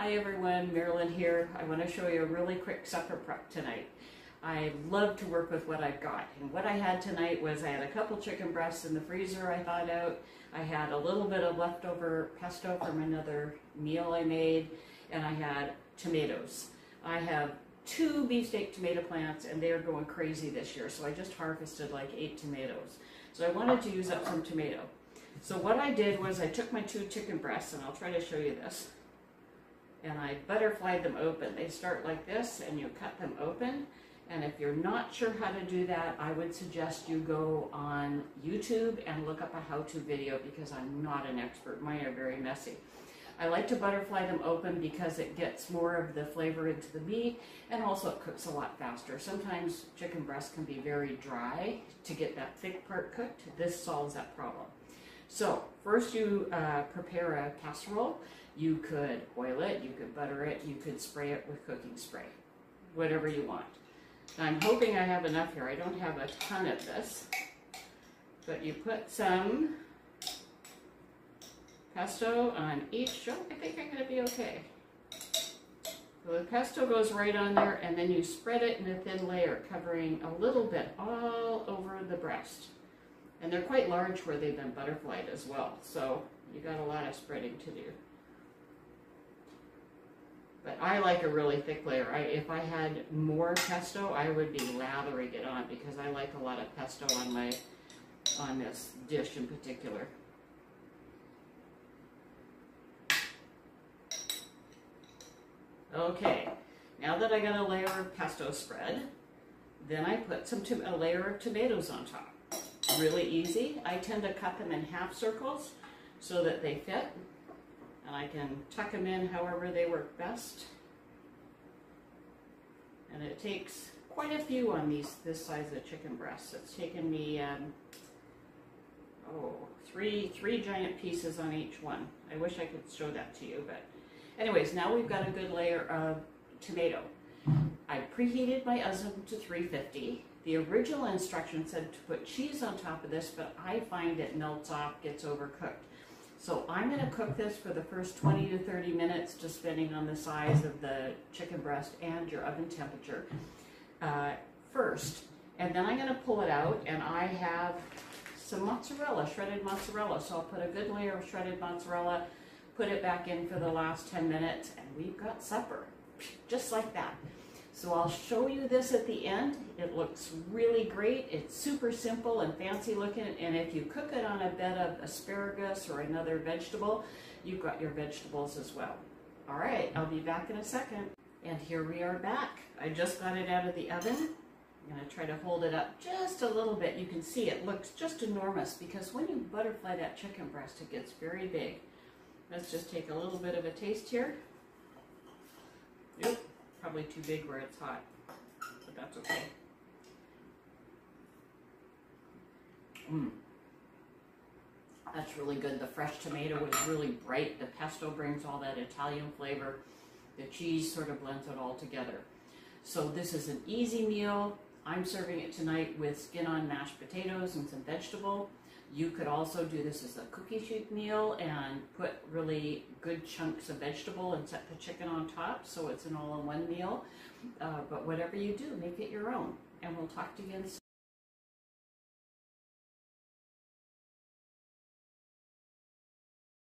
Hi everyone, Marilyn here. I want to show you a really quick supper prep tonight. I love to work with what I've got, and what I had tonight was I had a couple chicken breasts in the freezer I thawed out. I had a little bit of leftover pesto from another meal I made, and I had tomatoes. I have 2 beefsteak tomato plants and they are going crazy this year, so I just harvested like 8 tomatoes. So I wanted to use up some tomato. So what I did was I took my 2 chicken breasts, and I'll try to show you this, and I butterflied them open. They start like this and you cut them open. And if you're not sure how to do that, I would suggest you go on YouTube and look up a how-to video, because I'm not an expert. Mine are very messy. I like to butterfly them open because it gets more of the flavor into the meat, and also it cooks a lot faster. Sometimes chicken breast can be very dry to get that thick part cooked. This solves that problem. So first you prepare a casserole. You could oil it, you could butter it, you could spray it with cooking spray, whatever you want. I'm hoping I have enough here. I don't have a ton of this, but you put some pesto on each. Oh, I think I'm going to be okay. So the pesto goes right on there, and then you spread it in a thin layer, covering a little bit all over the breast. And they're quite large where they've been butterflied as well, so you got a lot of spreading to do. But I like a really thick layer. If I had more pesto, I would be lathering it on, because I like a lot of pesto on this dish in particular. Okay, now that I got a layer of pesto spread, then I put a layer of tomatoes on top. Really easy. I tend to cut them in half circles so that they fit. And I can tuck them in however they work best. And it takes quite a few on this size of chicken breasts. It's taken me three giant pieces on each one. I wish I could show that to you, but anyways, now we've got a good layer of tomato. I preheated my oven to 350. The original instruction said to put cheese on top of this, but I find it melts off, gets overcooked. So I'm going to cook this for the first 20 to 30 minutes, just depending on the size of the chicken breast and your oven temperature first. And then I'm going to pull it out, and I have some mozzarella, shredded mozzarella. So I'll put a good layer of shredded mozzarella, put it back in for the last 10 minutes, and we've got supper, just like that. So I'll show you this at the end. It looks really great. It's super simple and fancy looking, and if you cook it on a bed of asparagus or another vegetable, you've got your vegetables as well. All right, I'll be back in a second. And here we are back. I just got it out of the oven. I'm gonna try to hold it up just a little bit. You can see it looks just enormous, because when you butterfly that chicken breast, it gets very big. Let's just take a little bit of a taste here. Yep. Probably too big where it's hot, but that's okay. That's really good. The fresh tomato is really bright. The pesto brings all that Italian flavor. The cheese sort of blends it all together. So this is an easy meal. I'm serving it tonight with skin-on mashed potatoes and some vegetable. You could also do this as a cookie sheet meal and put really good chunks of vegetable and set the chicken on top, so it's an all-in-one meal. But whatever you do, make it your own. And we'll talk to you again soon.